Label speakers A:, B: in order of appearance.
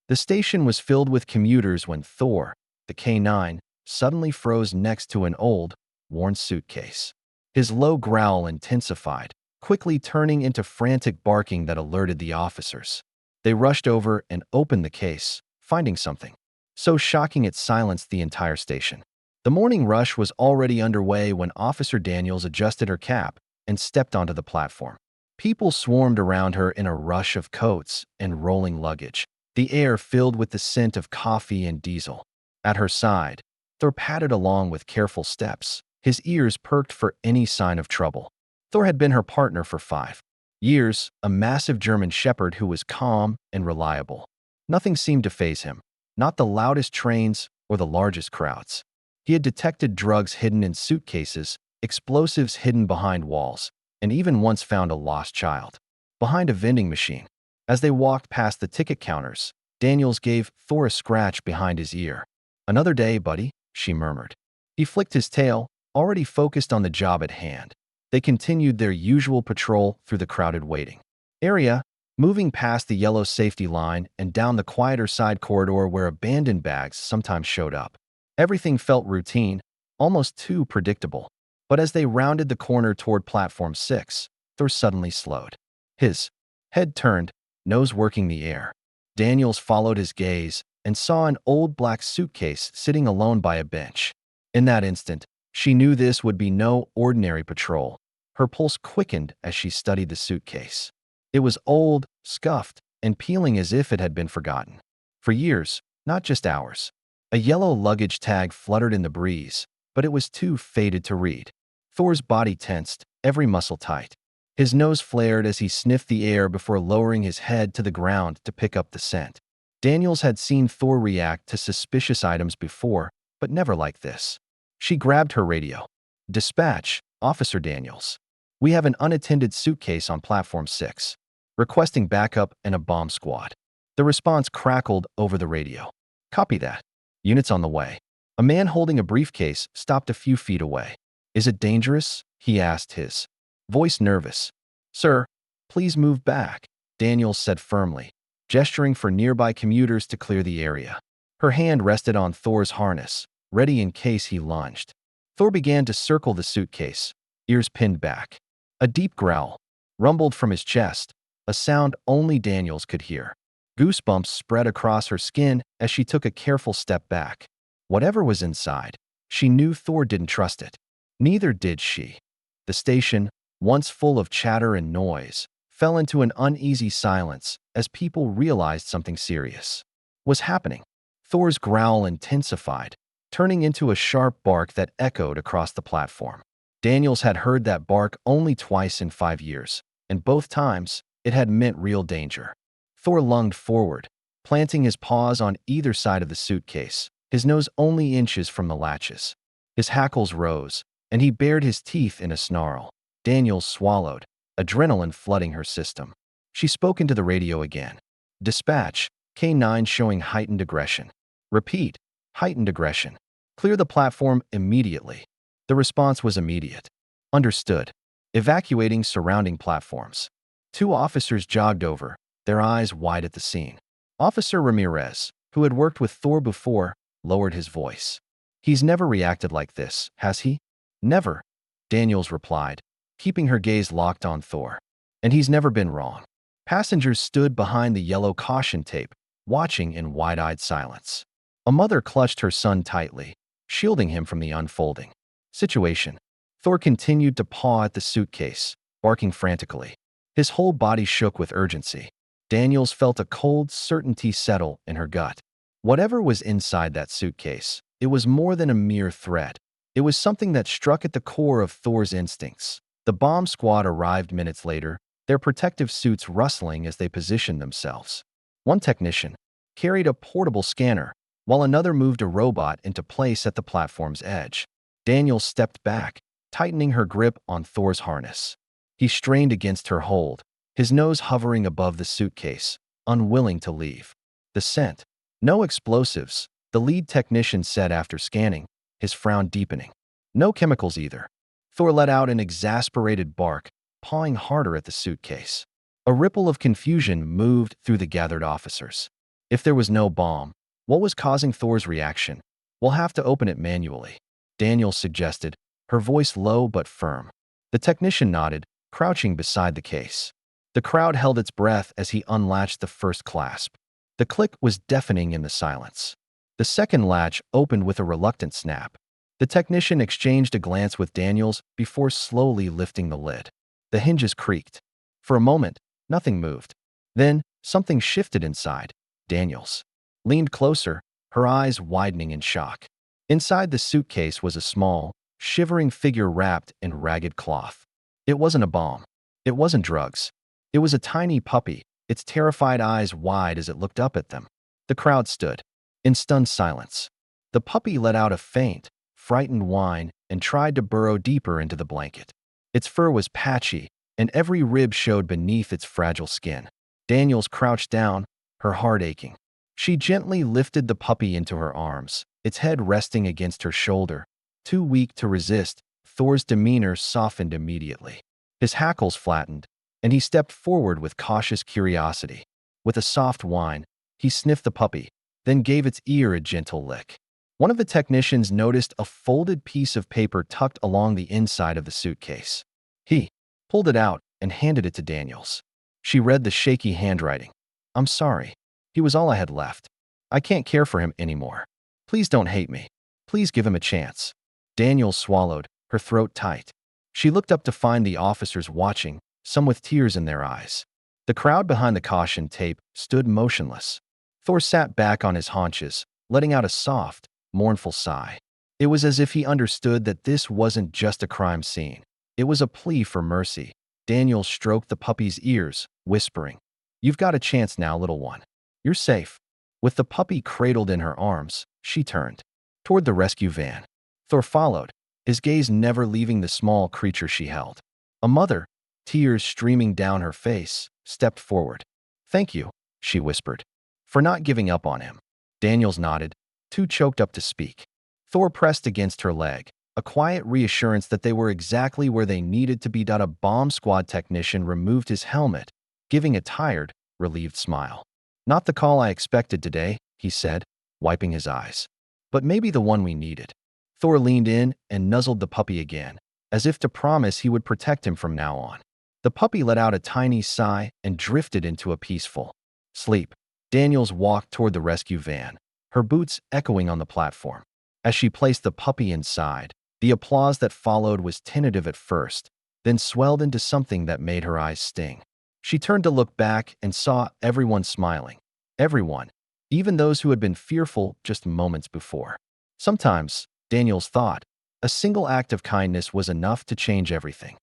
A: The station was filled with commuters when Thor, the K9, suddenly froze next to an old, worn suitcase. His low growl intensified, quickly turning into frantic barking that alerted the officers. They rushed over and opened the case, finding something so shocking it silenced the entire station. The morning rush was already underway when Officer Daniels adjusted her cap and stepped onto the platform. People swarmed around her in a rush of coats and rolling luggage, the air filled with the scent of coffee and diesel. At her side, Thor padded along with careful steps, his ears perked for any sign of trouble. Thor had been her partner for 5 years, a massive German shepherd who was calm and reliable. Nothing seemed to faze him, not the loudest trains or the largest crowds. He had detected drugs hidden in suitcases, explosives hidden behind walls, and even once found a lost child behind a vending machine. As they walked past the ticket counters, Daniels gave Thor a scratch behind his ear. "Another day, buddy," she murmured. He flicked his tail, already focused on the job at hand. They continued their usual patrol through the crowded waiting area, moving past the yellow safety line and down the quieter side corridor where abandoned bags sometimes showed up. Everything felt routine, almost too predictable. But as they rounded the corner toward Platform 6, Thor suddenly slowed. His head turned, nose working the air. Daniels followed his gaze and saw an old black suitcase sitting alone by a bench. In that instant, she knew this would be no ordinary patrol. Her pulse quickened as she studied the suitcase. It was old, scuffed, and peeling as if it had been forgotten. For years, not just hours. A yellow luggage tag fluttered in the breeze, but it was too faded to read. Thor's body tensed, every muscle tight. His nose flared as he sniffed the air before lowering his head to the ground to pick up the scent. Daniels had seen Thor react to suspicious items before, but never like this. She grabbed her radio. "Dispatch, Officer Daniels. We have an unattended suitcase on Platform 6. Requesting backup and a bomb squad." The response crackled over the radio. "Copy that. Units on the way." A man holding a briefcase stopped a few feet away. "Is it dangerous?" he asked, his voice nervous. "Sir, please move back," Daniels said firmly, gesturing for nearby commuters to clear the area. Her hand rested on Thor's harness, ready in case he lunged. Thor began to circle the suitcase, ears pinned back. A deep growl rumbled from his chest, a sound only Daniels could hear. Goosebumps spread across her skin as she took a careful step back. Whatever was inside, she knew Thor didn't trust it. Neither did she. The station, once full of chatter and noise, fell into an uneasy silence as people realized something serious was happening. Thor's growl intensified, turning into a sharp bark that echoed across the platform. Daniels had heard that bark only twice in 5 years, and both times it had meant real danger. Thor lunged forward, planting his paws on either side of the suitcase, his nose only inches from the latches. His hackles rose, and he bared his teeth in a snarl. Daniels swallowed, adrenaline flooding her system. She spoke into the radio again. "Dispatch, K9 showing heightened aggression." "Repeat, heightened aggression. Clear the platform immediately." The response was immediate. "Understood." Evacuating surrounding platforms. 2 officers jogged over, their eyes wide at the scene. Officer Ramirez, who had worked with Thor before, lowered his voice. "He's never reacted like this, has he?" "Never," Daniels replied, keeping her gaze locked on Thor. "And he's never been wrong." Passengers stood behind the yellow caution tape, watching in wide-eyed silence. A mother clutched her son tightly, shielding him from the unfolding situation. Thor continued to paw at the suitcase, barking frantically. His whole body shook with urgency. Daniels felt a cold certainty settle in her gut. Whatever was inside that suitcase, it was more than a mere threat. It was something that struck at the core of Thor's instincts. The bomb squad arrived minutes later, their protective suits rustling as they positioned themselves. One technician carried a portable scanner, while another moved a robot into place at the platform's edge. Daniels stepped back, tightening her grip on Thor's harness. He strained against her hold, his nose hovering above the suitcase, unwilling to leave. The scent. "No explosives," the lead technician said after scanning, his frown deepening. "No chemicals either." Thor let out an exasperated bark, pawing harder at the suitcase. A ripple of confusion moved through the gathered officers. If there was no bomb, what was causing Thor's reaction? We'll have to open it manually, Daniels suggested, her voice low but firm. The technician nodded, crouching beside the case. The crowd held its breath as he unlatched the first clasp. The click was deafening in the silence. The second latch opened with a reluctant snap. The technician exchanged a glance with Daniels before slowly lifting the lid. The hinges creaked. For a moment, nothing moved. Then, something shifted inside. Daniels leaned closer, her eyes widening in shock. Inside the suitcase was a small, shivering figure wrapped in ragged cloth. It wasn't a bomb. It wasn't drugs. It was a tiny puppy, its terrified eyes wide as it looked up at them. The crowd stood in stunned silence. The puppy let out a faint, frightened whine and tried to burrow deeper into the blanket. Its fur was patchy, and every rib showed beneath its fragile skin. Daniels crouched down, her heart aching. She gently lifted the puppy into her arms, its head resting against her shoulder. Too weak to resist, Thor's demeanor softened immediately. His hackles flattened, and he stepped forward with cautious curiosity. With a soft whine, he sniffed the puppy, then gave its ear a gentle lick. One of the technicians noticed a folded piece of paper tucked along the inside of the suitcase. He pulled it out and handed it to Daniels. She read the shaky handwriting. "I'm sorry. He was all I had left. I can't care for him anymore. Please don't hate me. Please give him a chance." Daniels swallowed, her throat tight. She looked up to find the officers watching, some with tears in their eyes. The crowd behind the caution tape stood motionless. Thor sat back on his haunches, letting out a soft, mournful sigh. It was as if he understood that this wasn't just a crime scene. It was a plea for mercy. Daniel stroked the puppy's ears, whispering, "You've got a chance now, little one. You're safe." With the puppy cradled in her arms, she turned toward the rescue van. Thor followed, his gaze never leaving the small creature she held. A mother, tears streaming down her face, stepped forward. "Thank you," she whispered, "for not giving up on him." Daniels nodded, too choked up to speak. Thor pressed against her leg, a quiet reassurance that they were exactly where they needed to be. A bomb squad technician removed his helmet, giving a tired, relieved smile. "Not the call I expected today," he said, wiping his eyes. "But maybe the one we needed." Thor leaned in and nuzzled the puppy again, as if to promise he would protect him from now on. The puppy let out a tiny sigh and drifted into a peaceful sleep. Daniels walked toward the rescue van, her boots echoing on the platform. As she placed the puppy inside, the applause that followed was tentative at first, then swelled into something that made her eyes sting. She turned to look back and saw everyone smiling. Everyone, even those who had been fearful just moments before. Sometimes, Daniels thought, a single act of kindness was enough to change everything.